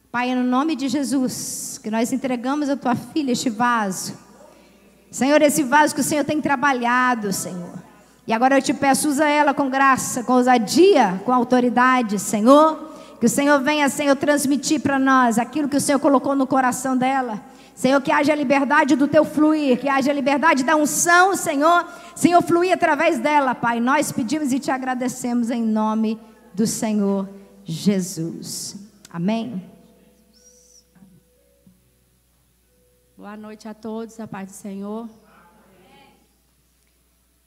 Pai, no nome de Jesus, que nós entregamos a tua filha este vaso. Senhor, esse vaso que o Senhor tem trabalhado, Senhor. E agora eu te peço, usa ela com graça, com ousadia, com autoridade, Senhor. Que o Senhor venha, Senhor, transmitir para nós aquilo que o Senhor colocou no coração dela. Senhor, que haja liberdade do teu fluir, que haja liberdade da unção, Senhor. Senhor, fluir através dela, Pai. Nós pedimos e te agradecemos em nome do Senhor Jesus. Amém. Boa noite a todos, a paz do Senhor.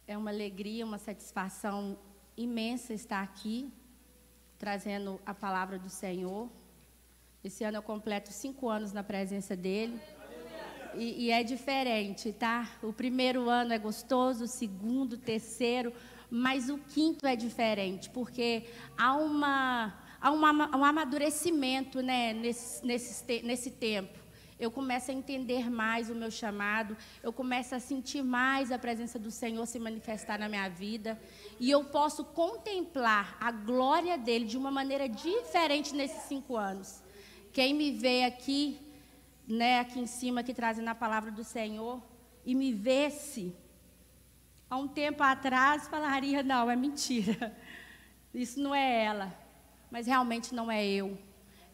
É uma alegria, uma satisfação imensa estar aqui, trazendo a palavra do Senhor. Esse ano eu completo 5 anos na presença dEle. E é diferente, tá? O primeiro ano é gostoso, o segundo, o terceiro, mas o quinto é diferente, porque há um amadurecimento, né, nesse tempo. Eu começo a entender mais o meu chamado, eu começo a sentir mais a presença do Senhor se manifestar na minha vida, e eu posso contemplar a glória dEle de uma maneira diferente nesses 5 anos. Quem me vê aqui, né, aqui em cima, aqui trazendo a palavra do Senhor, e me vê-se há um tempo atrás, falaria, não, é mentira, isso não é ela, mas realmente não é eu.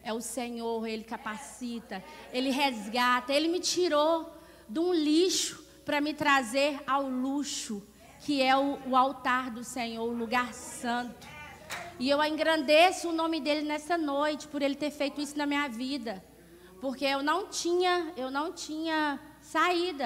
É o Senhor, Ele capacita, Ele resgata. Ele me tirou de um lixo para me trazer ao luxo, que é o altar do Senhor, o lugar santo. E eu engrandeço o nome dEle nessa noite, por Ele ter feito isso na minha vida. Porque eu não tinha saída.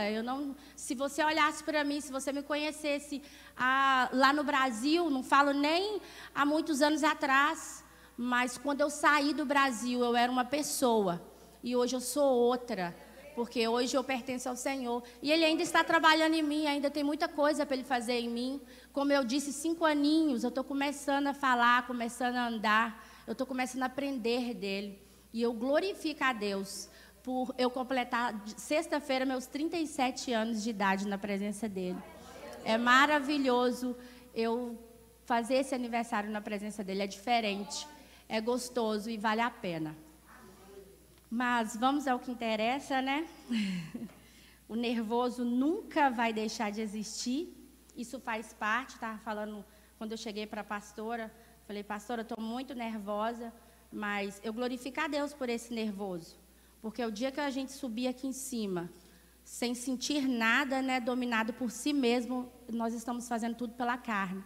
Se você olhasse para mim, se você me conhecesse lá no Brasil, não falo nem há muitos anos atrás, mas quando eu saí do Brasil, eu era uma pessoa. E hoje eu sou outra, porque hoje eu pertenço ao Senhor. E Ele ainda está trabalhando em mim, ainda tem muita coisa para Ele fazer em mim. Como eu disse, 5 aninhos, eu estou começando a falar, começando a andar, eu estou começando a aprender dEle. E eu glorifico a Deus por eu completar, sexta-feira, meus 37 anos de idade na presença dEle. É maravilhoso eu fazer esse aniversário na presença dEle, é diferente. É gostoso e vale a pena. Mas vamos ao que interessa, né? O nervoso nunca vai deixar de existir. Isso faz parte, estava falando, quando eu cheguei para a pastora, falei, pastora, estou muito nervosa, mas eu glorifico a Deus por esse nervoso. Porque o dia que a gente subir aqui em cima, sem sentir nada, né, dominado por si mesmo, nós estamos fazendo tudo pela carne.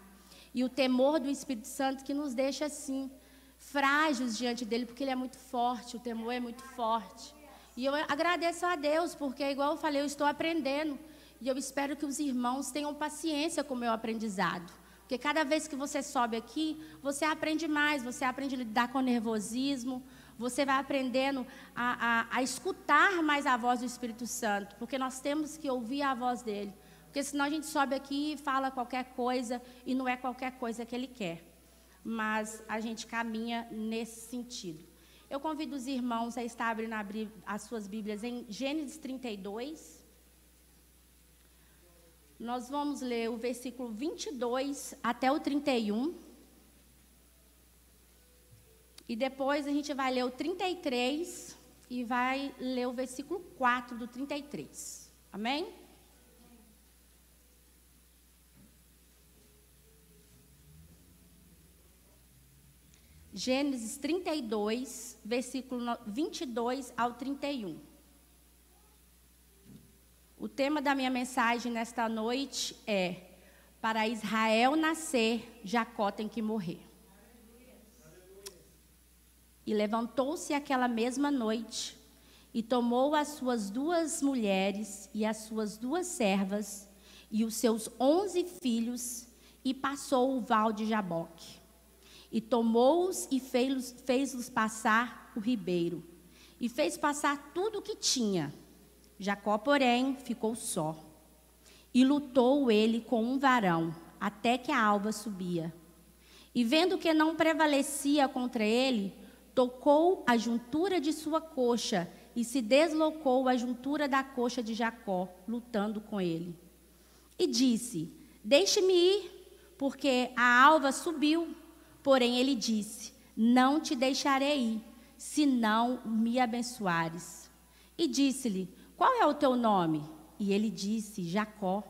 E o temor do Espírito Santo que nos deixa assim, frágeis diante dele, porque ele é muito forte, o temor é muito forte. E eu agradeço a Deus, porque, igual eu falei, eu estou aprendendo. E eu espero que os irmãos tenham paciência com o meu aprendizado. Porque cada vez que você sobe aqui, você aprende mais, você aprende a lidar com o nervosismo, você vai aprendendo a escutar mais a voz do Espírito Santo, porque nós temos que ouvir a voz dele. Porque senão a gente sobe aqui e fala qualquer coisa, e não é qualquer coisa que ele quer. Mas a gente caminha nesse sentido. Eu convido os irmãos a estar abrindo as suas Bíblias em Gênesis 32. Nós vamos ler o versículo 22 até o 31. E depois a gente vai ler o 33 e vai ler o versículo 4 do 33. Amém? Gênesis 32, versículo 22 ao 31. O tema da minha mensagem nesta noite é: para Israel nascer, Jacó tem que morrer. E levantou-se aquela mesma noite, e tomou as suas 2 mulheres e as suas 2 servas, e os seus 11 filhos, e passou o val de Jaboque. E tomou-os e fez-los passar o ribeiro, e fez passar tudo o que tinha. Jacó, porém, ficou só. E lutou ele com um varão, até que a alva subia. E vendo que não prevalecia contra ele, tocou a juntura de sua coxa, e se deslocou a juntura da coxa de Jacó, lutando com ele. E disse: deixe-me ir, porque a alva subiu. Porém ele disse: não te deixarei ir, se não me abençoares. E disse-lhe: qual é o teu nome? E ele disse: Jacó.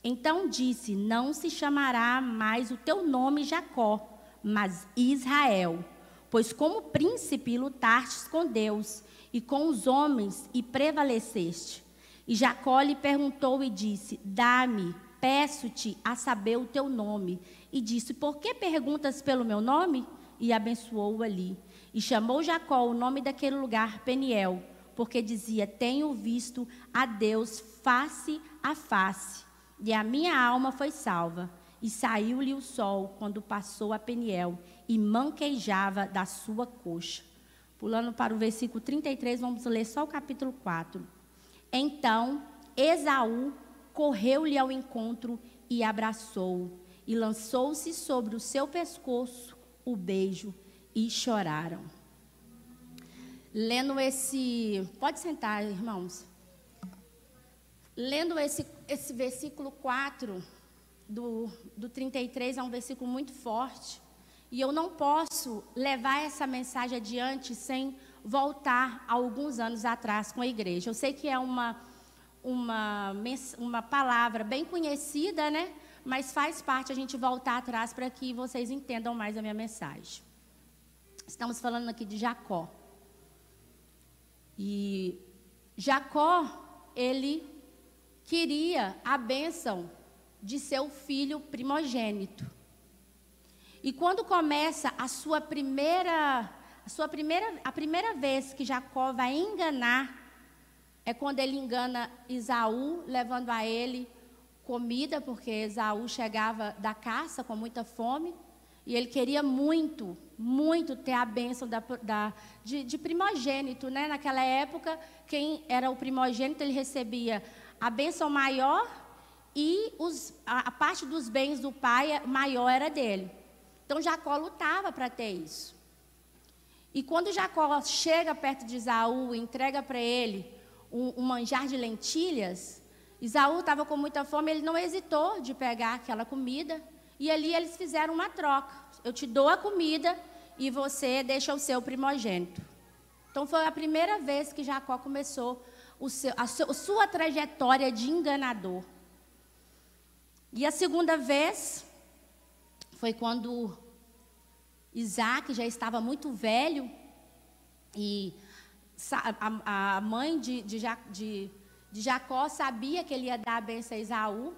Então disse: não se chamará mais o teu nome Jacó, mas Israel, pois como príncipe lutastes com Deus e com os homens e prevaleceste. E Jacó lhe perguntou e disse: dá-me, peço-te a saber o teu nome. E disse: por que perguntas pelo meu nome? E abençoou-o ali. E chamou Jacó o nome daquele lugar Peniel, porque dizia: tenho visto a Deus face a face, e a minha alma foi salva. E saiu-lhe o sol quando passou a Peniel, e manquejava da sua coxa. Pulando para o versículo 33, vamos ler só o capítulo 4. Então Esaú correu-lhe ao encontro e abraçou-o, e lançou-se sobre o seu pescoço o beijo, e choraram. Lendo esse... Pode sentar, irmãos. Lendo esse versículo 4 do 33, é um versículo muito forte. E eu não posso levar essa mensagem adiante sem voltar a alguns anos atrás com a igreja. Eu sei que é uma palavra bem conhecida, né? Mas faz parte a gente voltar atrás para que vocês entendam mais a minha mensagem. Estamos falando aqui de Jacó. E Jacó, ele queria a bênção de seu filho primogênito. E quando começa a primeira vez que Jacó vai enganar, é quando ele engana Esaú, levando a ele comida, porque Esaú chegava da caça com muita fome, e ele queria muito, muito ter a bênção de primogênito, né? Naquela época, quem era o primogênito, ele recebia a bênção maior e a parte dos bens do pai maior era dele. Então Jacó lutava para ter isso. E quando Jacó chega perto de Esaú e entrega para ele um manjar de lentilhas, Esaú estava com muita fome, ele não hesitou de pegar aquela comida, e ali eles fizeram uma troca. Eu te dou a comida e você deixa o seu primogênito. Então foi a primeira vez que Jacó começou a sua trajetória de enganador. E a segunda vez foi quando Isaac já estava muito velho, e a mãe de Jacó sabia que ele ia dar a bênção a Esaú,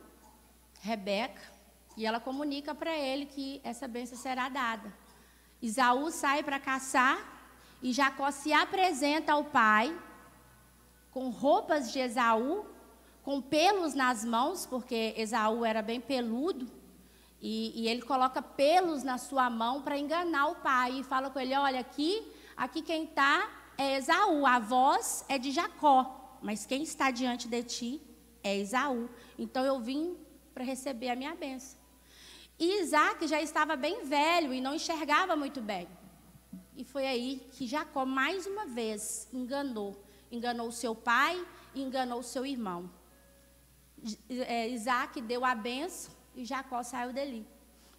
Rebeca, e ela comunica para ele que essa bênção será dada. Esaú sai para caçar, e Jacó se apresenta ao pai com roupas de Esaú, com pelos nas mãos, porque Esaú era bem peludo, e ele coloca pelos na sua mão para enganar o pai, e fala com ele: olha, aqui quem está é Esaú, a voz é de Jacó, mas quem está diante de ti é Esaú. Então eu vim para receber a minha bênção. E Isaac já estava bem velho e não enxergava muito bem. E foi aí que Jacó mais uma vez enganou seu pai e enganou seu irmão. Isaac deu a bênção e Jacó saiu dali.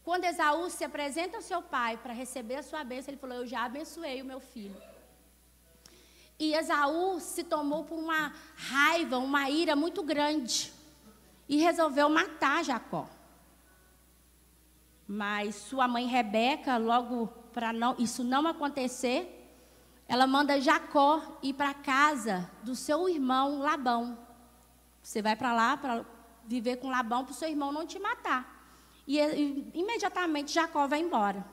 Quando Esaú se apresenta ao seu pai para receber a sua bênção, ele falou: eu já abençoei o meu filho. E Esaú se tomou por uma raiva, uma ira muito grande, e resolveu matar Jacó. Mas sua mãe Rebeca, logo para isso não acontecer, ela manda Jacó ir para a casa do seu irmão Labão. Você vai para lá para viver com Labão, para o seu irmão não te matar. E imediatamente Jacó vai embora.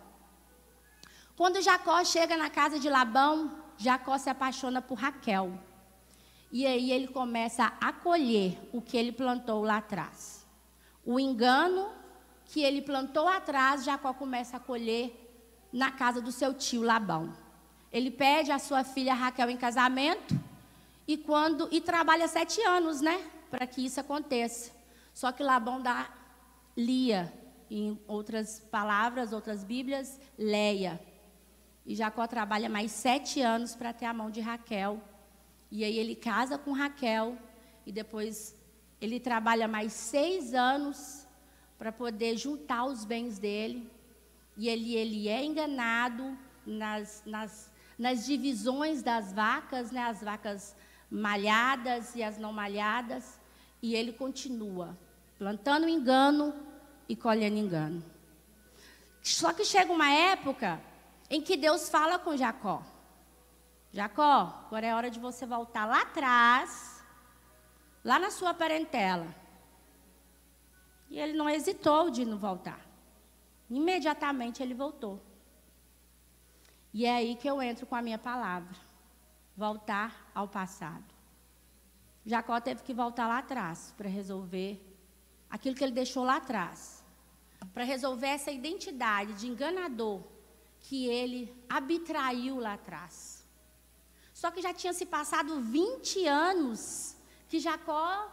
Quando Jacó chega na casa de Labão, Jacó se apaixona por Raquel. E aí ele começa a colher o que ele plantou lá atrás. O engano que ele plantou atrás, Jacó começa a colher na casa do seu tio Labão. Ele pede a sua filha Raquel em casamento e trabalha 7 anos, né, para que isso aconteça. Só que Labão dá Lia, em outras palavras, outras bíblias, Leia. E Jacó trabalha mais 7 anos para ter a mão de Raquel. E aí ele casa com Raquel e depois ele trabalha mais 6 anos para poder juntar os bens dele. E ele é enganado nas divisões das vacas, né, as vacas malhadas e as não malhadas, e ele continua plantando engano e colhendo engano. Só que chega uma época em que Deus fala com Jacó: Jacó, agora é hora de você voltar lá atrás, lá na sua parentela. E ele não hesitou de não voltar. Imediatamente ele voltou. E é aí que eu entro com a minha palavra: voltar ao passado. Jacó teve que voltar lá atrás para resolver aquilo que ele deixou lá atrás, para resolver essa identidade de enganador que ele abstraiu lá atrás. Só que já tinha se passado 20 anos que Jacó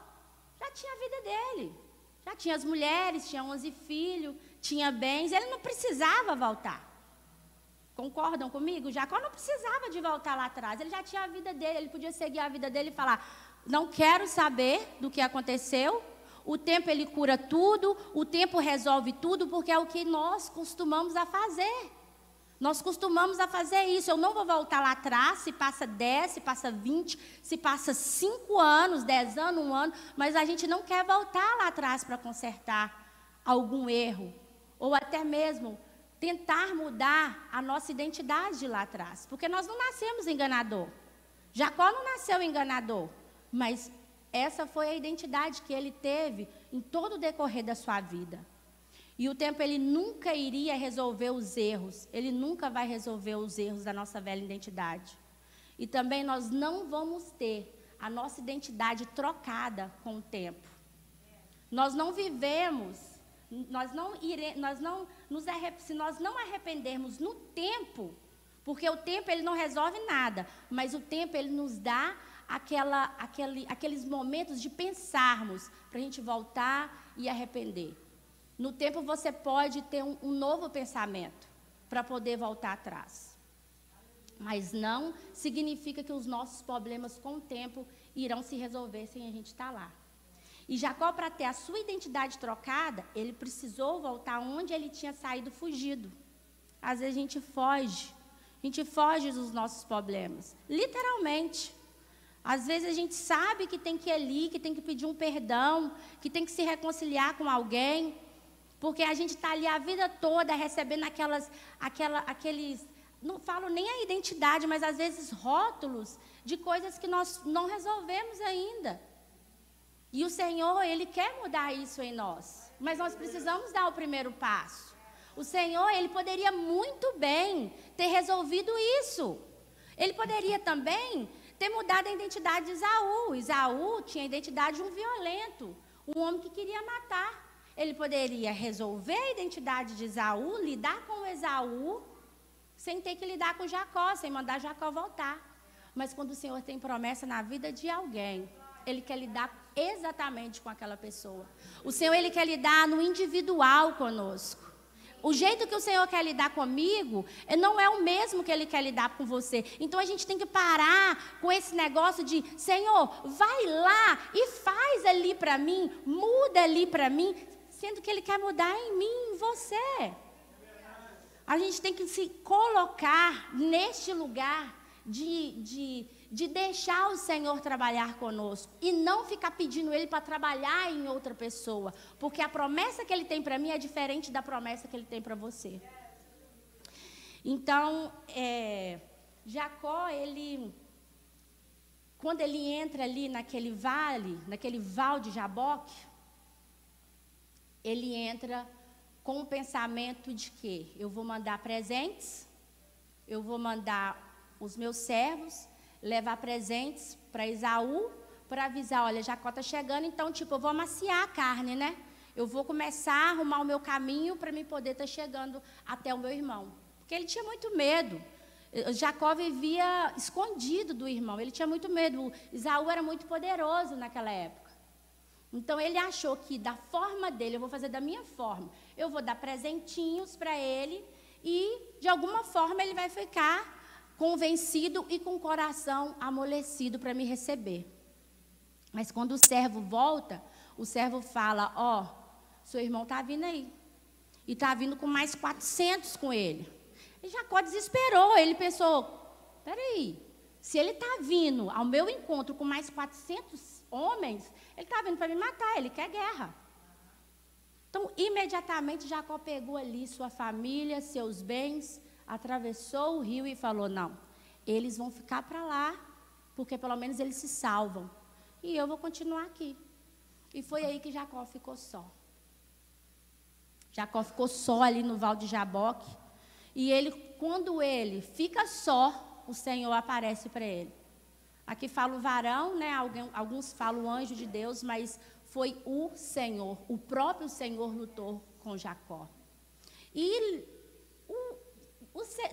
já tinha a vida dele. Já tinha as mulheres, tinha 11 filhos, tinha bens, ele não precisava voltar. Concordam comigo? Jacó não precisava de voltar lá atrás, ele já tinha a vida dele, ele podia seguir a vida dele e falar: não quero saber do que aconteceu, o tempo ele cura tudo, o tempo resolve tudo, porque é o que nós costumamos a fazer. Nós costumamos a fazer isso. Eu não vou voltar lá atrás, se passa 10, se passa 20, se passa 5 anos, 10 anos, 1 ano, mas a gente não quer voltar lá atrás para consertar algum erro, ou até mesmo tentar mudar a nossa identidade de lá atrás, porque nós não nascemos enganador. Jacó não nasceu enganador, mas essa foi a identidade que ele teve em todo o decorrer da sua vida. E o tempo ele nunca iria resolver os erros, ele nunca vai resolver os erros da nossa velha identidade. E também nós não vamos ter a nossa identidade trocada com o tempo. Nós não vivemos, se nós não arrependermos no tempo, porque o tempo ele não resolve nada, mas o tempo ele nos dá aqueles momentos de pensarmos, para a gente voltar e arrepender. No tempo você pode ter um novo pensamento para poder voltar atrás. Mas não significa que os nossos problemas com o tempo irão se resolver sem a gente estar lá. E Jacó, para ter a sua identidade trocada, ele precisou voltar onde ele tinha saído fugido. Às vezes a gente foge dos nossos problemas, literalmente. Às vezes a gente sabe que tem que ir ali, que tem que pedir um perdão, que tem que se reconciliar com alguém, porque a gente está ali a vida toda recebendo aqueles, não falo nem a identidade, mas às vezes rótulos de coisas que nós não resolvemos ainda. E o Senhor, Ele quer mudar isso em nós, mas nós precisamos dar o primeiro passo. O Senhor, Ele poderia muito bem ter resolvido isso. Ele poderia também ter mudado a identidade de Esaú. Esaú tinha a identidade de um violento, um homem que queria matar. Ele poderia resolver a identidade de Esaú, lidar com o Esaú, sem ter que lidar com Jacó, sem mandar Jacó voltar. Mas quando o Senhor tem promessa na vida de alguém, Ele quer lidar exatamente com aquela pessoa. O Senhor, Ele quer lidar no individual conosco. O jeito que o Senhor quer lidar comigo não é o mesmo que Ele quer lidar com você. Então a gente tem que parar com esse negócio de: Senhor, vai lá e faz ali para mim, muda ali para mim, sendo que Ele quer mudar em mim, em você. A gente tem que se colocar neste lugar de deixar o Senhor trabalhar conosco e não ficar pedindo Ele para trabalhar em outra pessoa, porque a promessa que Ele tem para mim é diferente da promessa que Ele tem para você. Então, Jacó, quando ele entra ali naquele val de Jaboque, ele entra com o pensamento de que eu vou mandar presentes, eu vou mandar os meus servos levar presentes para Esaú, para avisar: olha, Jacó está chegando, então, eu vou amaciar a carne, né? Eu vou começar a arrumar o meu caminho para me poder estar chegando até o meu irmão. Porque ele tinha muito medo. Jacó vivia escondido do irmão, ele tinha muito medo. Esaú era muito poderoso naquela época. Então, ele achou que da forma dele, eu vou fazer da minha forma. Eu vou dar presentinhos para ele e, de alguma forma, ele vai ficar convencido e com o coração amolecido para me receber. Mas quando o servo volta, o servo fala: ó, seu irmão está vindo aí. E está vindo com mais 400 com ele. E Jacó desesperou, ele pensou: peraí, se ele está vindo ao meu encontro com mais 400 homens, ele está vindo para me matar, ele quer guerra. Então, imediatamente, Jacó pegou ali sua família, seus bens, atravessou o rio e falou, não, eles vão ficar para lá, porque pelo menos eles se salvam. E eu vou continuar aqui. E foi aí que Jacó ficou só. Jacó ficou só ali no Val de Jaboque. E ele, quando ele fica só, o Senhor aparece para ele. Aqui fala o varão, né? Alguns falam o anjo de Deus, mas foi o Senhor, o próprio Senhor lutou com Jacó. E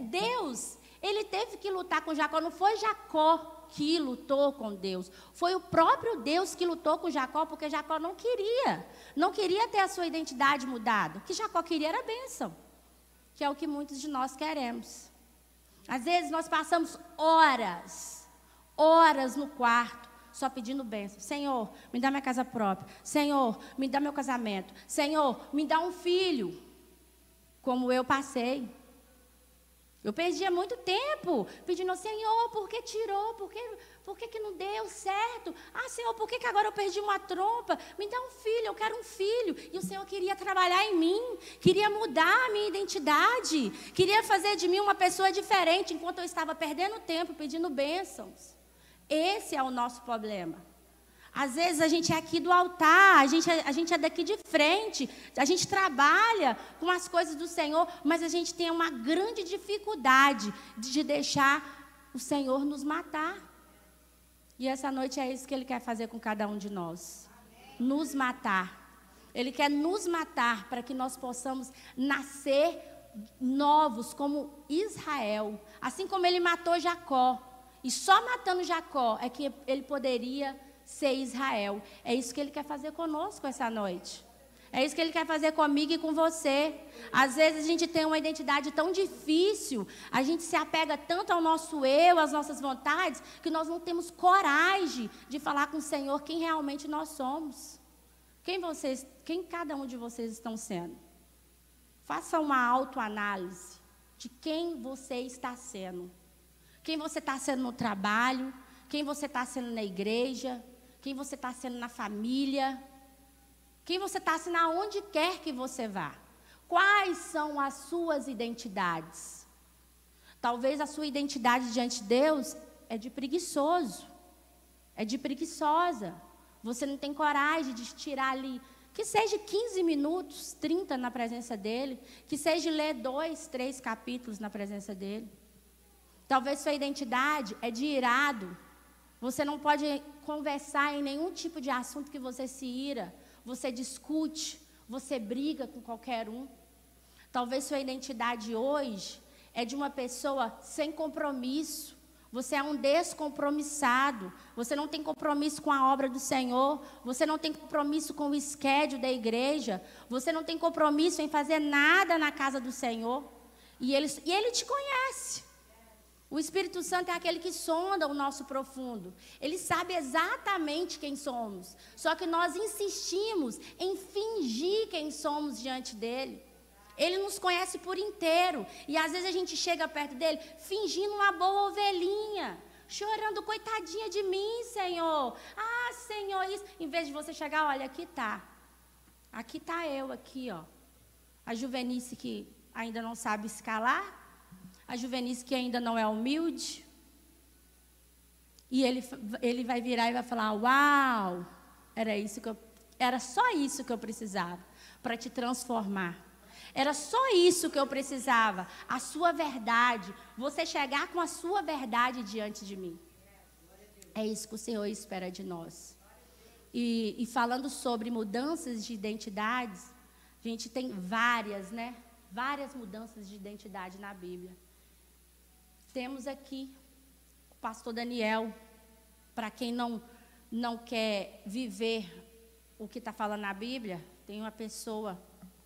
Deus, ele teve que lutar com Jacó, não foi Jacó que lutou com Deus, foi o próprio Deus que lutou com Jacó, porque Jacó não queria ter a sua identidade mudada. O que Jacó queria era bênção, que é o que muitos de nós queremos. Às vezes nós passamos horas no quarto, só pedindo bênção. Senhor, me dá minha casa própria. Senhor, me dá meu casamento. Senhor, me dá um filho. Como eu passei. Eu perdia muito tempo pedindo, Senhor, por que tirou? Por que não deu certo? Ah, Senhor, por que agora eu perdi uma trompa? Me dá um filho, eu quero um filho. E o Senhor queria trabalhar em mim, queria mudar a minha identidade, queria fazer de mim uma pessoa diferente, enquanto eu estava perdendo tempo pedindo bênçãos. Esse é o nosso problema. Às vezes a gente é aqui do altar, a gente é daqui de frente, a gente trabalha com as coisas do Senhor, mas a gente tem uma grande dificuldade de deixar o Senhor nos matar. E essa noite é isso que Ele quer fazer com cada um de nós. Nos matar. Ele quer nos matar para que nós possamos nascer novos como Israel. Assim como Ele matou Jacó. E só matando Jacó é que ele poderia ser Israel. É isso que Ele quer fazer conosco essa noite. É isso que Ele quer fazer comigo e com você. Às vezes a gente tem uma identidade tão difícil, a gente se apega tanto ao nosso eu, às nossas vontades, que nós não temos coragem de falar com o Senhor quem realmente nós somos. Quem cada um de vocês estão sendo? Faça uma autoanálise de quem você está sendo. Quem você está sendo no trabalho, quem você está sendo na igreja, quem você está sendo na família, quem você está sendo aonde quer que você vá. Quais são as suas identidades? Talvez a sua identidade diante de Deus é de preguiçoso, é de preguiçosa. Você não tem coragem de tirar ali, que seja 15 minutos, 30 na presença dEle, que seja ler 2, 3 capítulos na presença dEle. Talvez sua identidade é de irado. Você não pode conversar em nenhum tipo de assunto que você se ira. Você discute, você briga com qualquer um. Talvez sua identidade hoje é de uma pessoa sem compromisso. Você é um descompromissado. Você não tem compromisso com a obra do Senhor. Você não tem compromisso com o schedule da igreja. Você não tem compromisso em fazer nada na casa do Senhor. E Ele te conhece. O Espírito Santo é aquele que sonda o nosso profundo. Ele sabe exatamente quem somos. Só que nós insistimos em fingir quem somos diante dele. Ele nos conhece por inteiro. E às vezes a gente chega perto dele fingindo uma boa ovelhinha. Chorando, coitadinha de mim, Senhor. Ah, Senhor, isso. Em vez de você chegar, olha, aqui está. Aqui está eu, aqui, ó. A juvenice que ainda não sabe escalar. A juvenice que ainda não é humilde. E ele vai virar e vai falar, uau, era só isso que eu precisava para te transformar. Era só isso que eu precisava, a sua verdade. Você chegar com a sua verdade diante de mim. É isso que o Senhor espera de nós. E falando sobre mudanças de identidades, a gente tem várias, né? Várias mudanças de identidade na Bíblia. Temos aqui o pastor Daniel, para quem não quer viver o que está falando na Bíblia, tem uma pessoa,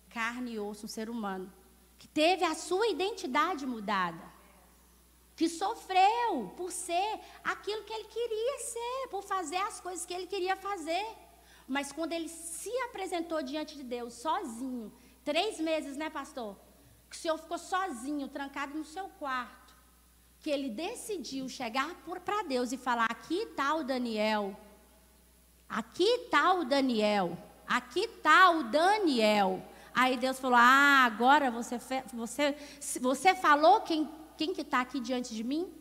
carne e osso, um ser humano, que teve a sua identidade mudada, que sofreu por ser aquilo que ele queria ser, por fazer as coisas que ele queria fazer. Mas quando ele se apresentou diante de Deus, sozinho, 3 meses, né, pastor? Que o senhor ficou sozinho, trancado no seu quarto. que ele decidiu chegar para Deus e falar: aqui está o Daniel, aqui está o Daniel, aqui está o Daniel. Aí Deus falou: ah, agora você falou quem que está aqui diante de mim?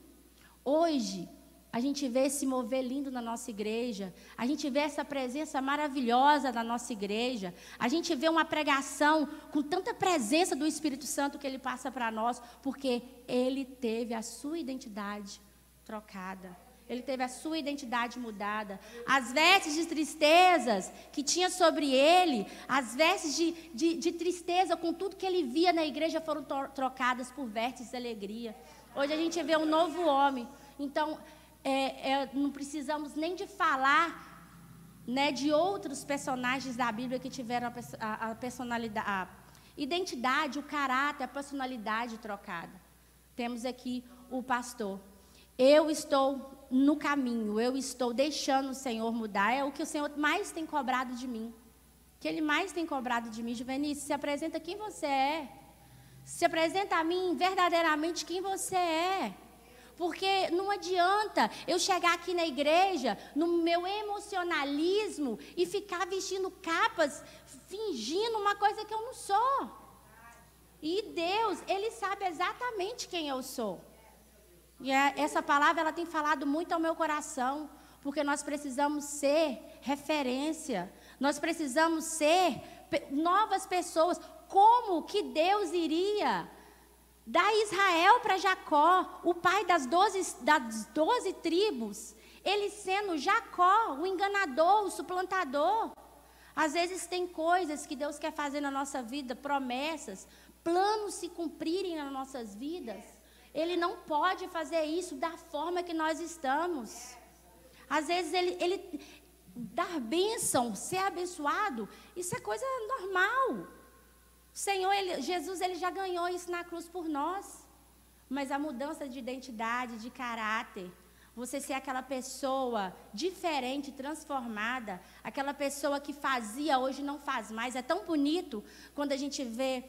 Hoje, a gente vê esse mover lindo na nossa igreja, a gente vê essa presença maravilhosa na nossa igreja, a gente vê uma pregação com tanta presença do Espírito Santo que ele passa para nós, porque ele teve a sua identidade trocada, ele teve a sua identidade mudada. As vestes de tristezas que tinha sobre ele, as vestes de tristeza com tudo que ele via na igreja foram trocadas por vestes de alegria. Hoje a gente vê um novo homem. Então, não precisamos nem de falar, né, de outros personagens da Bíblia que tiveram a personalidade, a identidade, o caráter, a personalidade trocada. Temos aqui o pastor. Eu estou no caminho, eu estou deixando o Senhor mudar. É o que o Senhor mais tem cobrado de mim. O que Ele mais tem cobrado de mim. Juvenice, se apresenta quem você é. Se apresenta a mim verdadeiramente quem você é. Porque não adianta eu chegar aqui na igreja, no meu emocionalismo, e ficar vestindo capas, fingindo uma coisa que eu não sou. E Deus, Ele sabe exatamente quem eu sou. E essa palavra, ela tem falado muito ao meu coração, porque nós precisamos ser referência, nós precisamos ser novas pessoas. Como que Deus iria dar Israel para Jacó, o pai das 12 tribos, ele sendo Jacó, o enganador, o suplantador? Às vezes tem coisas que Deus quer fazer na nossa vida, promessas, planos se cumprirem nas nossas vidas. Ele não pode fazer isso da forma que nós estamos. Às vezes ele dar bênção, ser abençoado, isso é coisa normal. O Senhor, Jesus, Ele já ganhou isso na cruz por nós. Mas a mudança de identidade, de caráter, você ser aquela pessoa diferente, transformada, aquela pessoa que fazia, hoje não faz mais. É tão bonito quando a gente vê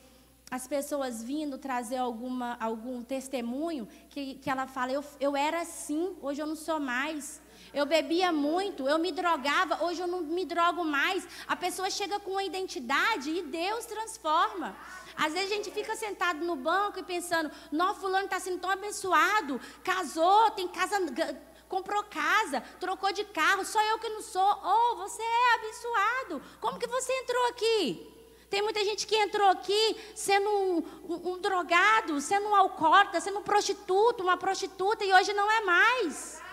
as pessoas vindo trazer algum testemunho, que ela fala: eu era assim, hoje eu não sou mais. Eu bebia muito, eu me drogava, hoje eu não me drogo mais. A pessoa chega com uma identidade e Deus transforma. Às vezes a gente fica sentado no banco e pensando: não, fulano está sendo tão abençoado, casou, tem casa, comprou casa, trocou de carro, só eu que não sou. Oh, você é abençoado. Como que você entrou aqui? Tem muita gente que entrou aqui sendo um drogado, sendo um alcoólatra, sendo um prostituto, uma prostituta, e hoje não é mais.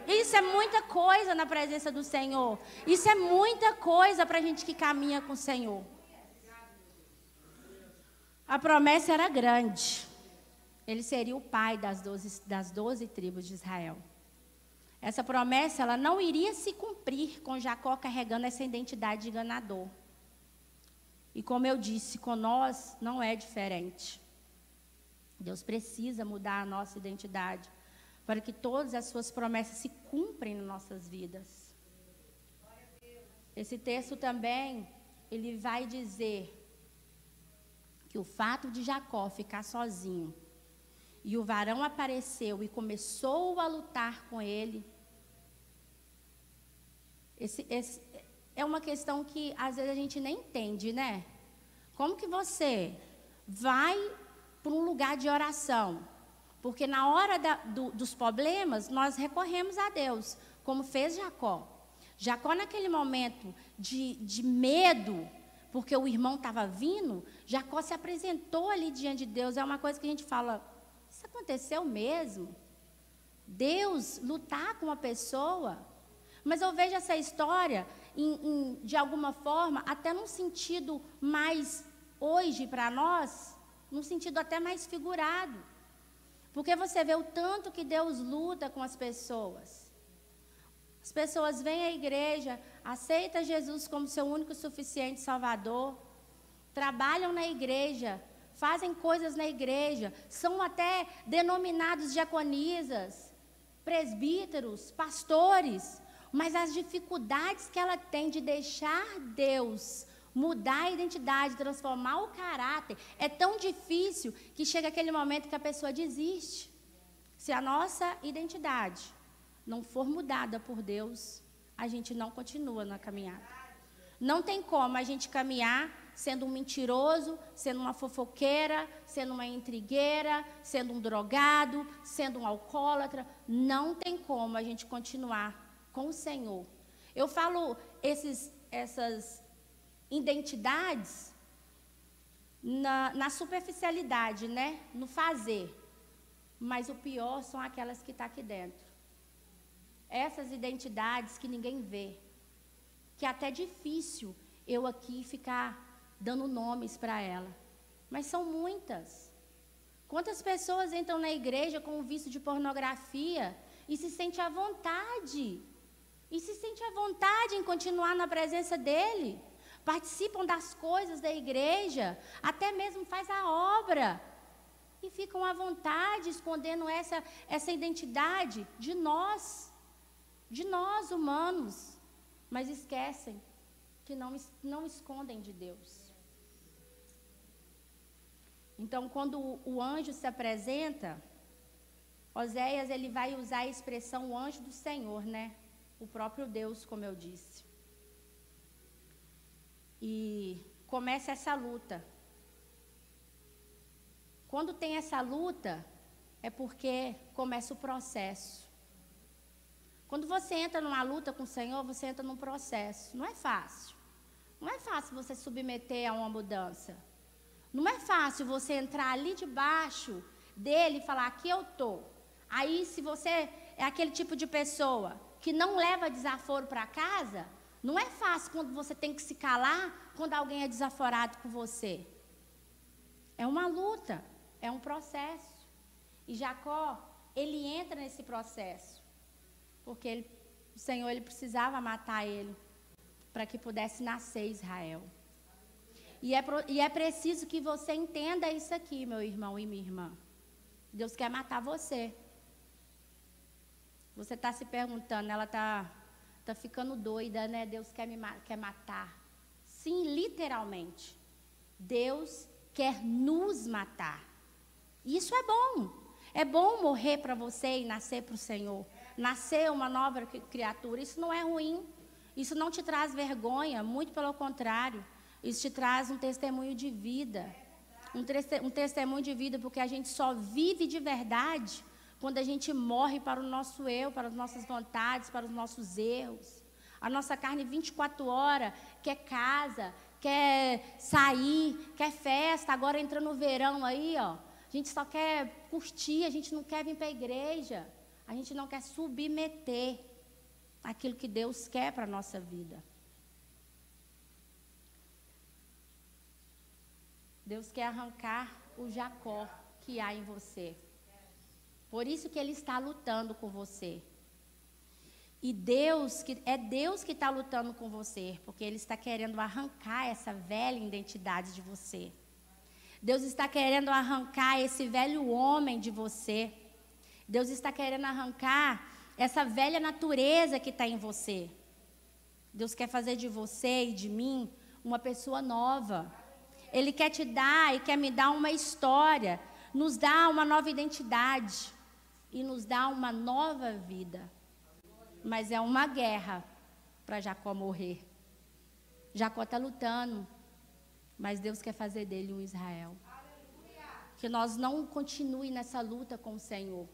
Isso é muita coisa na presença do Senhor. Isso é muita coisa para a gente que caminha com o Senhor. A promessa era grande. Ele seria o pai das 12 tribos de Israel. Essa promessa, ela não iria se cumprir com Jacó carregando essa identidade de enganador. E como eu disse, com nós não é diferente. Deus precisa mudar a nossa identidade para que todas as suas promessas se cumprem nas nossas vidas. Esse texto também, ele vai dizer que o fato de Jacó ficar sozinho e o varão apareceu e começou a lutar com ele, é uma questão que às vezes a gente nem entende, né? Como que você vai para um lugar de oração? Porque na hora dos problemas, nós recorremos a Deus, como fez Jacó. Jacó, naquele momento de medo, porque o irmão estava vindo, Jacó se apresentou ali diante de Deus. É uma coisa que a gente fala: isso aconteceu mesmo? Deus lutar com uma pessoa? Mas eu vejo essa história, de alguma forma, até num sentido mais, hoje, para nós, num sentido até mais figurado. Porque você vê o tanto que Deus luta com as pessoas. As pessoas vêm à igreja, aceitam Jesus como seu único e suficiente Salvador, trabalham na igreja, fazem coisas na igreja, são até denominados diaconisas, presbíteros, pastores, mas as dificuldades que ela tem de deixar Deus mudar a identidade, transformar o caráter, é tão difícil que chega aquele momento que a pessoa desiste. Se a nossa identidade não for mudada por Deus, a gente não continua na caminhada. Não tem como a gente caminhar sendo um mentiroso, sendo uma fofoqueira, sendo uma intrigueira, sendo um drogado, sendo um alcoólatra. Não tem como a gente continuar com o Senhor. Eu falo essas identidades na superficialidade, né? No fazer. Mas o pior são aquelas que estão aqui dentro. Essas identidades que ninguém vê. Que é até difícil eu aqui ficar dando nomes para ela. Mas são muitas. Quantas pessoas entram na igreja com o vício de pornografia e se sentem à vontade? E se sentem à vontade em continuar na presença dele? Participam das coisas da igreja, até mesmo faz a obra. E ficam à vontade, escondendo essa identidade de nós humanos. Mas esquecem que não escondem de Deus. Então, quando o anjo se apresenta, Oséias, ele vai usar a expressão o anjo do Senhor, né? O próprio Deus, como eu disse. E começa essa luta. Quando tem essa luta, é porque começa o processo. Quando você entra numa luta com o Senhor, você entra num processo. Não é fácil. Não é fácil você submeter a uma mudança. Não é fácil você entrar ali debaixo dele e falar, aqui eu estou. Aí, se você é aquele tipo de pessoa que não leva desaforo para casa, não é fácil quando você tem que se calar quando alguém é desaforado com você. É uma luta, é um processo. E Jacó, ele entra nesse processo. Porque o Senhor ele precisava matar ele para que pudesse nascer Israel. E é preciso que você entenda isso aqui, meu irmão e minha irmã. Deus quer matar você. Você está se perguntando, ela está ficando doida, né? Deus quer matar. Sim, literalmente. Deus quer nos matar. E isso é bom. É bom morrer para você e nascer para o Senhor. Nascer uma nova criatura. Isso não é ruim. Isso não te traz vergonha, muito pelo contrário. Isso te traz um testemunho de vida. Um testemunho de vida, porque a gente só vive de verdade quando a gente morre para o nosso eu, para as nossas vontades, para os nossos erros. A nossa carne 24 horas quer casa, quer sair, quer festa. Agora entrando no verão aí, ó, a gente só quer curtir, a gente não quer vir para a igreja. A gente não quer submeter aquilo que Deus quer para a nossa vida. Deus quer arrancar o Jacó que há em você. Por isso que Ele está lutando com você. E Deus que está lutando com você, porque Ele está querendo arrancar essa velha identidade de você. Deus está querendo arrancar esse velho homem de você. Deus está querendo arrancar essa velha natureza que está em você. Deus quer fazer de você e de mim uma pessoa nova. Ele quer te dar e quer me dar uma história, nos dá uma nova identidade e nos dá uma nova vida. Mas é uma guerra para Jacó morrer. Jacó está lutando, mas Deus quer fazer dele um Israel. Que nós não continue nessa luta com o Senhor.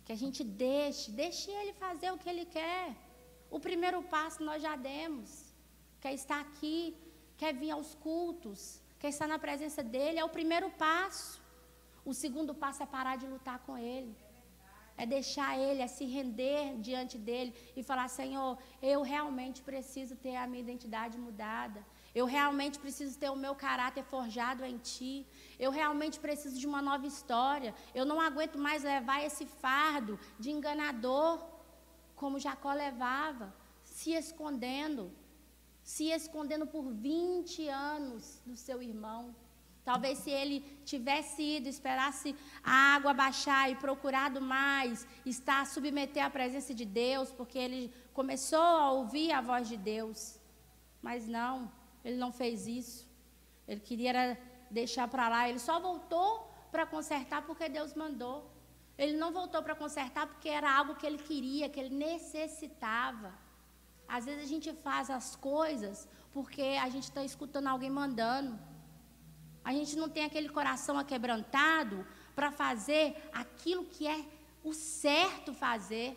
Que a gente deixe Ele fazer o que Ele quer. O primeiro passo nós já demos. Quer estar aqui, quer vir aos cultos, quer estar na presença dEle, é o primeiro passo. O segundo passo é parar de lutar com Ele. É deixar Ele, é se render diante dEle e falar, Senhor, eu realmente preciso ter a minha identidade mudada. Eu realmente preciso ter o meu caráter forjado em Ti. Eu realmente preciso de uma nova história. Eu não aguento mais levar esse fardo de enganador, como Jacó levava, se escondendo por 20 anos do seu irmão. Talvez se ele tivesse ido, esperasse a água baixar e procurado mais, estar submeter à presença de Deus, porque ele começou a ouvir a voz de Deus. Mas não, ele não fez isso. Ele queria deixar para lá, ele só voltou para consertar porque Deus mandou. Ele não voltou para consertar porque era algo que ele queria, que ele necessitava. Às vezes a gente faz as coisas porque a gente está escutando alguém mandando. A gente não tem aquele coração aquebrantado para fazer aquilo que é o certo fazer.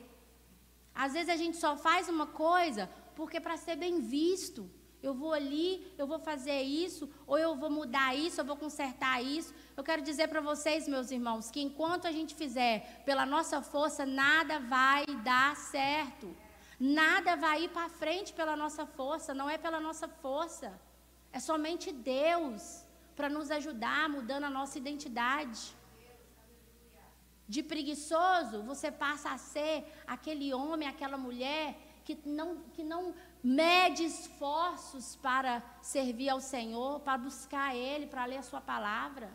Às vezes a gente só faz uma coisa porque para ser bem visto. Eu vou ali, eu vou fazer isso, ou eu vou mudar isso, eu vou consertar isso. Eu quero dizer para vocês, meus irmãos, que enquanto a gente fizer pela nossa força, nada vai dar certo. Nada vai ir para frente pela nossa força, não é pela nossa força. É somente Deus para nos ajudar, mudando a nossa identidade. De preguiçoso, você passa a ser aquele homem, aquela mulher que não mede esforços para servir ao Senhor, para buscar Ele, para ler a sua palavra.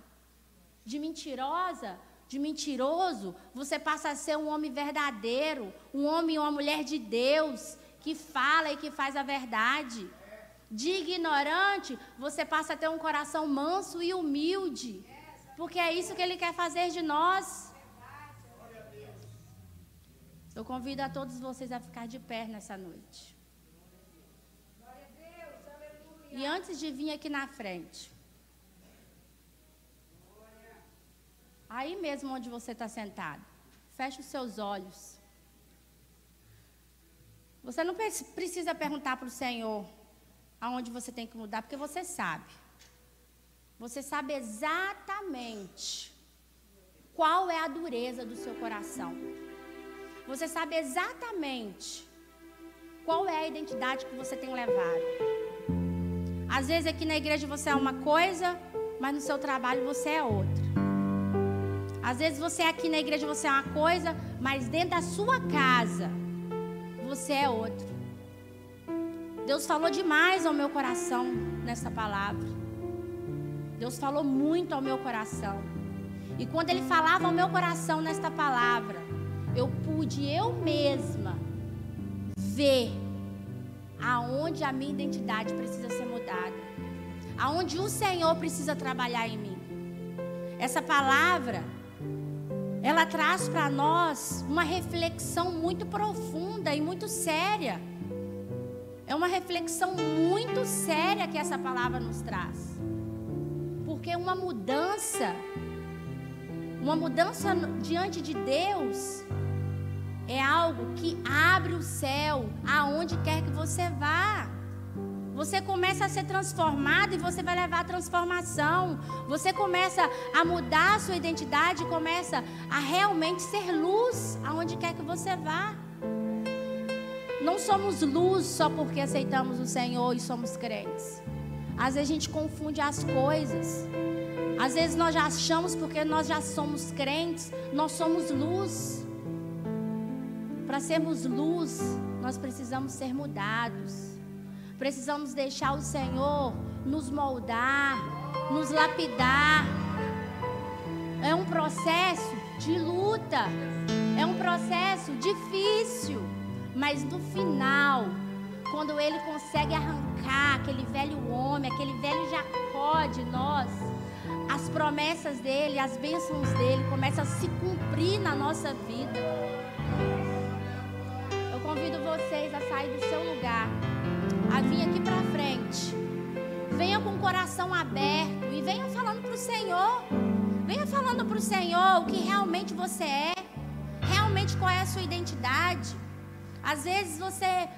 De mentirosa, de mentiroso, você passa a ser um homem verdadeiro, um homem e uma mulher de Deus, que fala e que faz a verdade. De ignorante, você passa a ter um coração manso e humilde, porque é isso que Ele quer fazer de nós. Eu convido a todos vocês a ficar de pé nessa noite. E antes de vir aqui na frente, aí mesmo onde você está sentado, feche os seus olhos. Você não precisa perguntar para o Senhor aonde você tem que mudar, porque você sabe. Você sabe exatamente qual é a dureza do seu coração. Você sabe exatamente qual é a identidade que você tem levado. Às vezes aqui na igreja você é uma coisa, mas no seu trabalho você é outra. Às vezes você aqui na igreja você é uma coisa, mas dentro da sua casa você é outra. Deus falou demais ao meu coração nessa palavra. Deus falou muito ao meu coração. E quando Ele falava ao meu coração nesta palavra, eu pude eu mesma ver aonde a minha identidade precisa ser mudada, aonde o Senhor precisa trabalhar em mim. Essa palavra, ela traz para nós uma reflexão muito profunda e muito séria. É uma reflexão muito séria que essa palavra nos traz. Porque uma mudança diante de Deus é algo que abre o céu aonde quer que você vá. Você começa a ser transformado e você vai levar a transformação. Você começa a mudar a sua identidade, começa a realmente ser luz aonde quer que você vá. Não somos luz só porque aceitamos o Senhor e somos crentes. Às vezes a gente confunde as coisas. Às vezes nós já achamos porque nós já somos crentes, nós somos luz. Para sermos luz, nós precisamos ser mudados. Precisamos deixar o Senhor nos moldar, nos lapidar. É um processo de luta, é um processo difícil, mas no final, quando Ele consegue arrancar aquele velho homem, aquele velho Jacó de nós, as promessas dEle, as bênçãos dEle começam a se cumprir na nossa vida. Eu convido vocês a sair do seu lugar, a vir aqui para frente. Venha com o coração aberto e venha falando para o Senhor. Venha falando para o Senhor o que realmente você é, realmente qual é a sua identidade. Às vezes você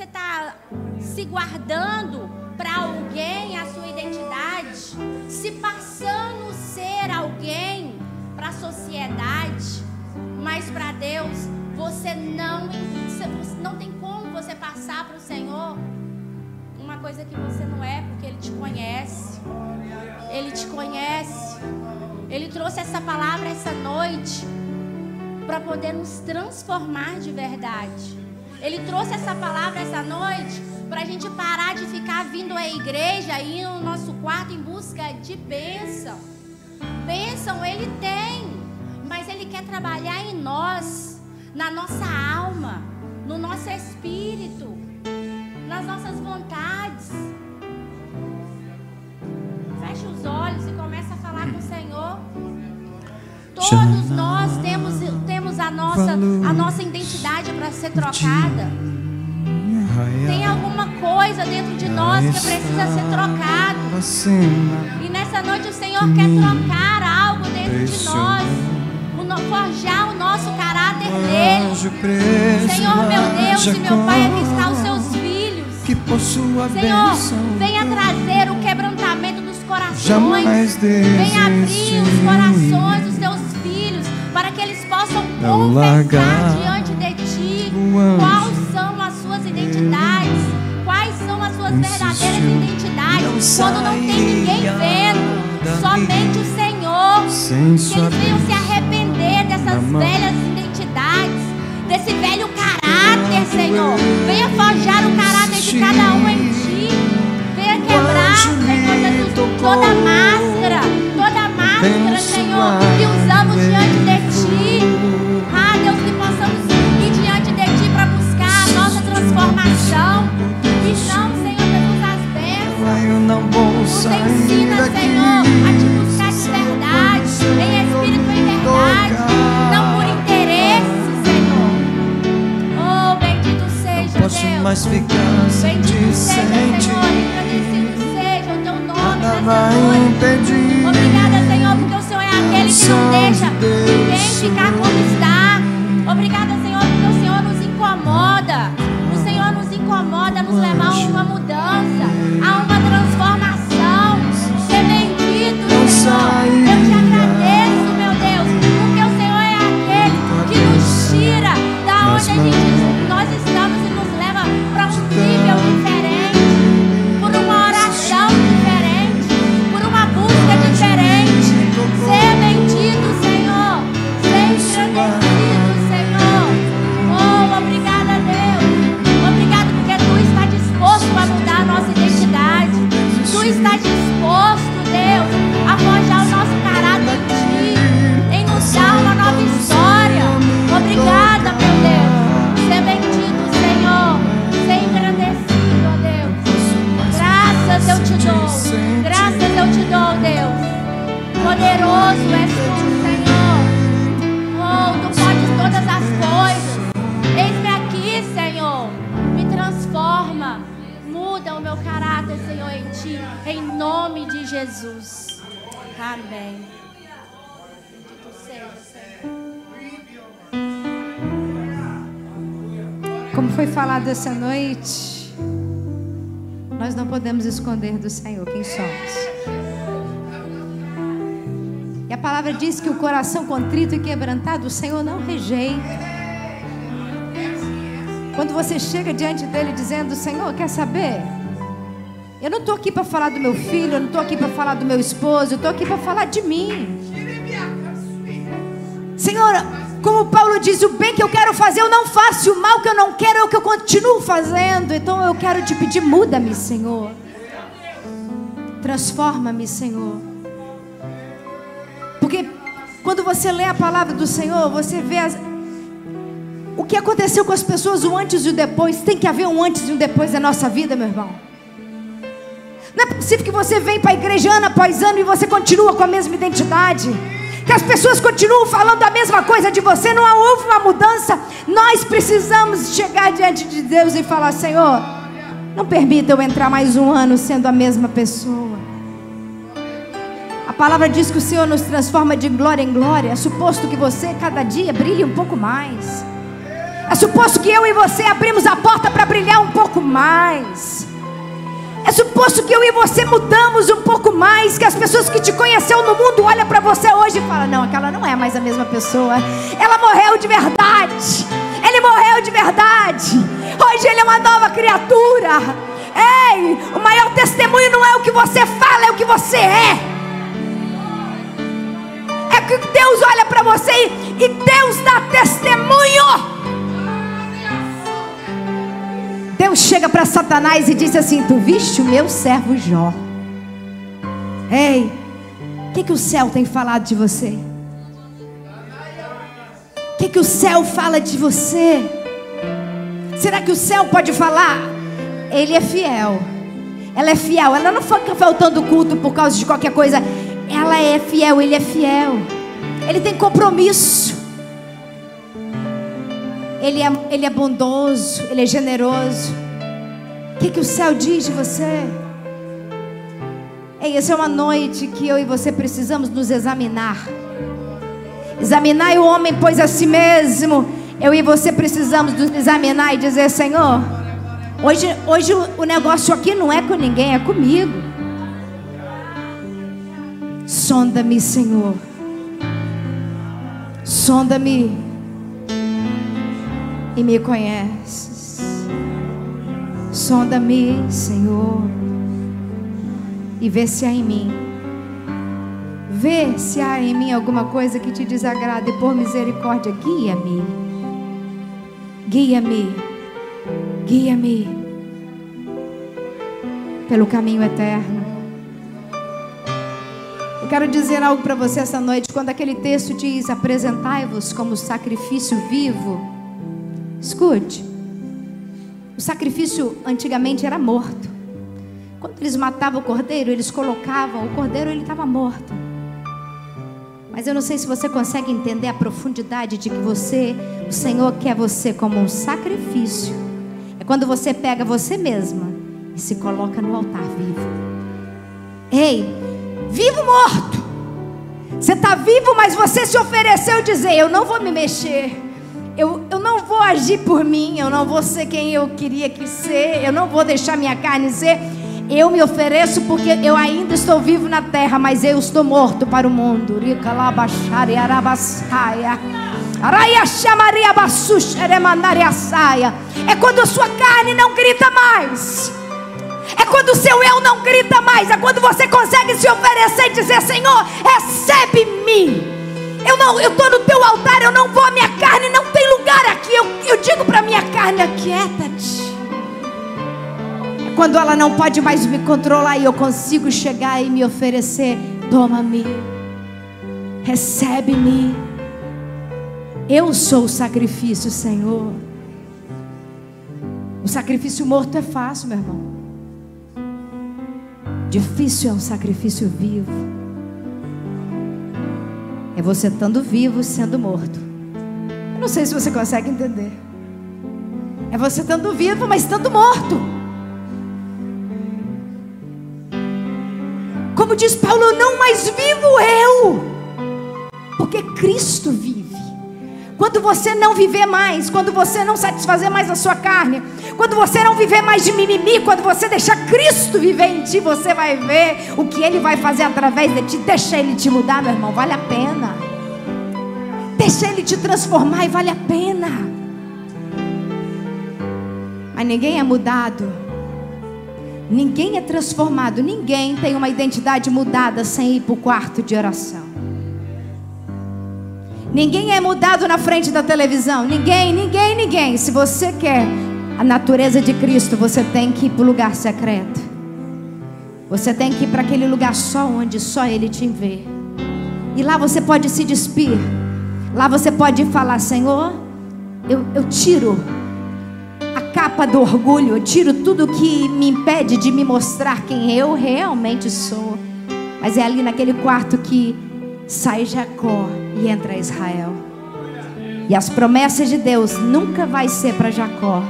está se guardando para alguém a sua identidade, se passando ser alguém para a sociedade, mas para Deus você não tem como você passar para o Senhor uma coisa que você não é, porque Ele te conhece. Ele te conhece. Ele trouxe essa palavra essa noite para poder nos transformar de verdade. Ele trouxe essa palavra essa noite para a gente parar de ficar vindo à igreja e ir no nosso quarto em busca de bênção. Bênção Ele tem, mas Ele quer trabalhar em nós, na nossa alma, no nosso espírito, nas nossas vontades. Feche os olhos e começa a falar com o Senhor. Todos nós temos nossa identidade para ser trocada. Tem alguma coisa dentro de nós que precisa ser trocado. E nessa noite o Senhor quer trocar algo dentro de nós, forjar o nosso caráter nele. Senhor, meu Deus e meu Pai, aqui está os seus filhos. Senhor, venha trazer o quebrantamento dos corações. Venha abrir os corações dos teus filhos, para que eles possam confessar diante de ti quais são as suas identidades, quais são as suas verdadeiras identidades. Quando não tem ninguém vendo, somente o Senhor. Que eles venham se arrepender dessas velhas identidades, desse velho caráter, Senhor. Venha forjar o caráter de cada um em ti. Venha quebrar, Senhor Jesus, toda máscara, Senhor, que usamos diante de ti. Ah, Deus, que possamos ir diante de ti para buscar a nossa transformação. E não, Senhor Jesus, as bênçãos. Nos ensina, Senhor, a te buscar de verdade, em espírito e em verdade, não por interesse, Senhor. Oh, bendito seja, Deus. Bendito seja, Senhor, engrandecido seja o teu nome nessa noite. Obrigada, Senhor, porque o Senhor é aquele que não deixa ninguém ficar como está. Obrigada, Senhor, porque o Senhor nos incomoda. O Senhor nos incomoda a nos levar a uma mudança, a uma transformação. Ser bendito, Senhor. Eu te agradeço, meu Deus, porque o Senhor é aquele que nos tira da onde nós estamos e nos leva para um nível diferente, por uma oração diferente, por uma busca diferente. Ser bendito, Senhor. Ser engrandecido, Senhor. Oh, obrigada, Deus. Obrigado porque Tu está disposto a mudar a nossa identidade. Tu está disposto, Deus, a forjar o nosso caráter em Ti, em nos dar uma nova história. Obrigada, meu Deus. Ser bendito, Senhor. Ser engrandecido, ó Deus. Graças eu te dou. Graças eu te dou, Deus. Poderoso és Tu, Senhor. Oh, Tu podes todas as coisas. Eis-me aqui, Senhor. Me transforma. Muda o meu caráter, Senhor, em Ti. Em nome de Jesus. Amém. Bendito seja, Senhor. Como foi falado essa noite, nós não podemos esconder do Senhor quem somos. E a palavra diz que o coração contrito e quebrantado o Senhor não rejeita. Quando você chega diante dele dizendo: Senhor, quer saber? Eu não estou aqui para falar do meu filho, eu não estou aqui para falar do meu esposo, eu estou aqui para falar de mim. Senhor, como Paulo diz, o bem que eu quero fazer eu não faço, o mal que eu não quero é o que eu continuo fazendo. Então eu quero te pedir: muda-me, Senhor. Transforma-me, Senhor. Porque quando você lê a palavra do Senhor, você vê o que aconteceu com as pessoas, o antes e o depois. Tem que haver um antes e um depois da nossa vida, meu irmão. Não é possível que você venha para a igreja ano após ano e você continua com a mesma identidade, que as pessoas continuam falando a mesma coisa de você. Não houve uma mudança. Nós precisamos chegar diante de Deus e falar: Senhor, não permita eu entrar mais um ano sendo a mesma pessoa. A palavra diz que o Senhor nos transforma de glória em glória. É suposto que você cada dia brilhe um pouco mais. É suposto que eu e você abrimos a porta para brilhar um pouco mais. É suposto que eu e você mudamos um pouco mais. Que as pessoas que te conheceram no mundo olham para você hoje e falam: não, aquela não é mais a mesma pessoa. Ela morreu de verdade. Ele morreu de verdade. Hoje ele é uma nova criatura. Ei, o maior testemunho não é o que você fala, é o que você é. É que Deus olha para você e Deus dá testemunho. Deus chega para Satanás e diz assim: tu viste o meu servo Jó? Ei, o que o céu tem falado de você? O que o céu fala de você? Será que o céu pode falar? Ele é fiel. Ela é fiel. Ela não fica faltando culto por causa de qualquer coisa. Ela é fiel, ele é fiel. Ele tem compromisso. Ele é bondoso, Ele é generoso. O que o céu diz de você? Ei, essa é uma noite que eu e você precisamos nos examinar. Examinar o homem, pois a si mesmo. Eu e você precisamos nos examinar e dizer: Senhor, hoje o negócio aqui não é com ninguém, é comigo. Sonda-me, Senhor. Sonda-me e me conheces. Sonda-me, Senhor, e vê se há em mim. Vê se há em mim alguma coisa que te desagrada, e por misericórdia, guia-me. Guia-me. Guia-me pelo caminho eterno. Eu quero dizer algo para você essa noite. Quando aquele texto diz: apresentai-vos como sacrifício vivo, escute. O sacrifício antigamente era morto. Quando eles matavam o cordeiro, eles colocavam o cordeiro, ele estava morto. Mas eu não sei se você consegue entender a profundidade de que o Senhor quer você como um sacrifício. É quando você pega você mesma e se coloca no altar vivo. Ei, vivo morto. Você está vivo, mas você se ofereceu dizer: eu não vou me mexer. Eu não vou agir por mim. Eu não vou ser quem eu queria que ser. Eu não vou deixar minha carne ser. Eu me ofereço porque eu ainda estou vivo na terra, mas eu estou morto para o mundo. É quando a sua carne não grita mais. É quando o seu eu não grita mais. É quando você consegue se oferecer e dizer: Senhor, recebe-me. Eu estou no teu altar, eu não vou, a minha carne não tem lugar aqui. Eu digo para a minha carne: aquieta-te. Quando ela não pode mais me controlar e eu consigo chegar e me oferecer: toma-me, recebe-me. Eu sou o sacrifício, Senhor. O sacrifício morto é fácil, meu irmão. Difícil é um sacrifício vivo. É você estando vivo sendo morto. Eu não sei se você consegue entender. É você estando vivo, mas estando morto. Como diz Paulo: não mais vivo eu, porque Cristo vive. Quando você não viver mais, quando você não satisfazer mais a sua carne, quando você não viver mais de mimimi, quando você deixar Cristo viver em ti, você vai ver o que Ele vai fazer através de ti. Deixa Ele te mudar, meu irmão, vale a pena. Deixa Ele te transformar e vale a pena. Mas ninguém é mudado, ninguém é transformado, ninguém tem uma identidade mudada sem ir para o quarto de oração. Ninguém é mudado na frente da televisão. Ninguém. Se você quer a natureza de Cristo, você tem que ir para o lugar secreto. Você tem que ir para aquele lugar só onde só Ele te vê. E lá você pode se despir. Lá você pode falar: Senhor, eu tiro a capa do orgulho. Eu tiro tudo que me impede de me mostrar quem eu realmente sou. Mas é ali naquele quarto que sai Jacó e entra Israel. E as promessas de Deus nunca vai ser para Jacó.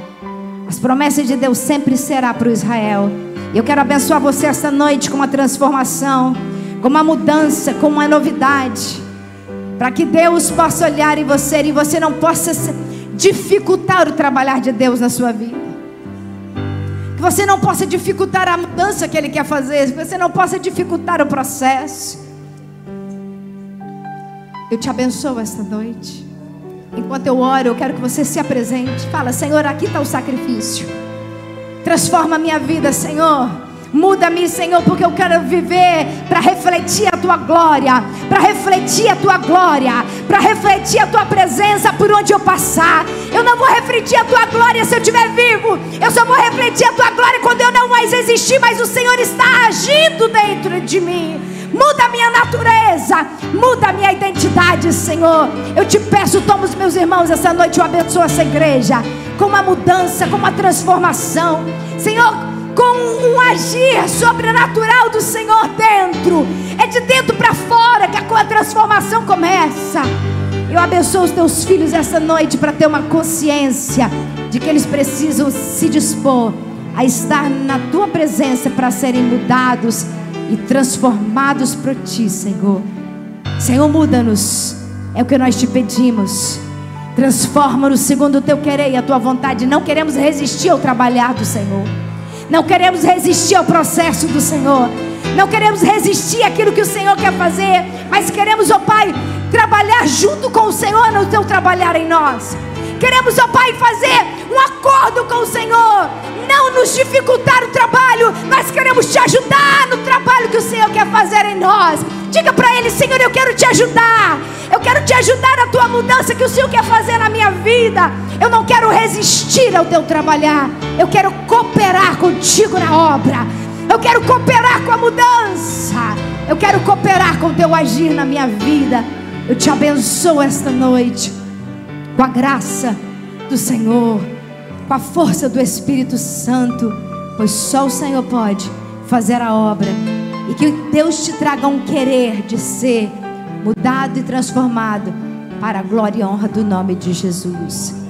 As promessas de Deus sempre será para o Israel. Eu quero abençoar você esta noite com uma transformação, com uma mudança, com uma novidade, para que Deus possa olhar em você e você não possa dificultar o trabalhar de Deus na sua vida. Que você não possa dificultar a mudança que Ele quer fazer. Que você não possa dificultar o processo. Eu te abençoo esta noite. Enquanto eu oro, eu quero que você se apresente. Fala: Senhor, aqui está o sacrifício. Transforma a minha vida, Senhor. Muda-me, Senhor, porque eu quero viver para refletir a Tua glória. Para refletir a Tua glória. Para refletir a Tua presença por onde eu passar. Eu não vou refletir a Tua glória se eu estiver vivo. Eu só vou refletir a Tua glória quando eu não mais existir. Mas o Senhor está agindo dentro de mim. Muda a minha natureza, muda a minha identidade, Senhor. Eu te peço, toma os meus irmãos essa noite, eu abençoo essa igreja com uma mudança, com uma transformação, Senhor, com um agir sobrenatural do Senhor dentro. É de dentro para fora que a transformação começa. Eu abençoo os teus filhos essa noite para ter uma consciência de que eles precisam se dispor a estar na tua presença para serem mudados e transformados por ti, Senhor. Senhor, muda-nos, é o que nós te pedimos. Transforma-nos segundo o teu querer e a tua vontade. Não queremos resistir ao trabalhar do Senhor. Não queremos resistir ao processo do Senhor. Não queremos resistir àquilo que o Senhor quer fazer, mas queremos, ó Pai, trabalhar junto com o Senhor no teu trabalhar em nós. Queremos, ó Pai, fazer um acordo com o Senhor, não nos dificultar o trabalho, mas queremos te ajudar no trabalho que o Senhor quer fazer em nós. Diga para Ele: Senhor, eu quero te ajudar. Eu quero te ajudar na tua mudança que o Senhor quer fazer na minha vida. Eu não quero resistir ao teu trabalhar. Eu quero cooperar contigo na obra. Eu quero cooperar com a mudança. Eu quero cooperar com o teu agir na minha vida. Eu te abençoo esta noite com a graça do Senhor, com a força do Espírito Santo, pois só o Senhor pode fazer a obra. E que Deus te traga um querer de ser mudado e transformado para a glória e honra do nome de Jesus.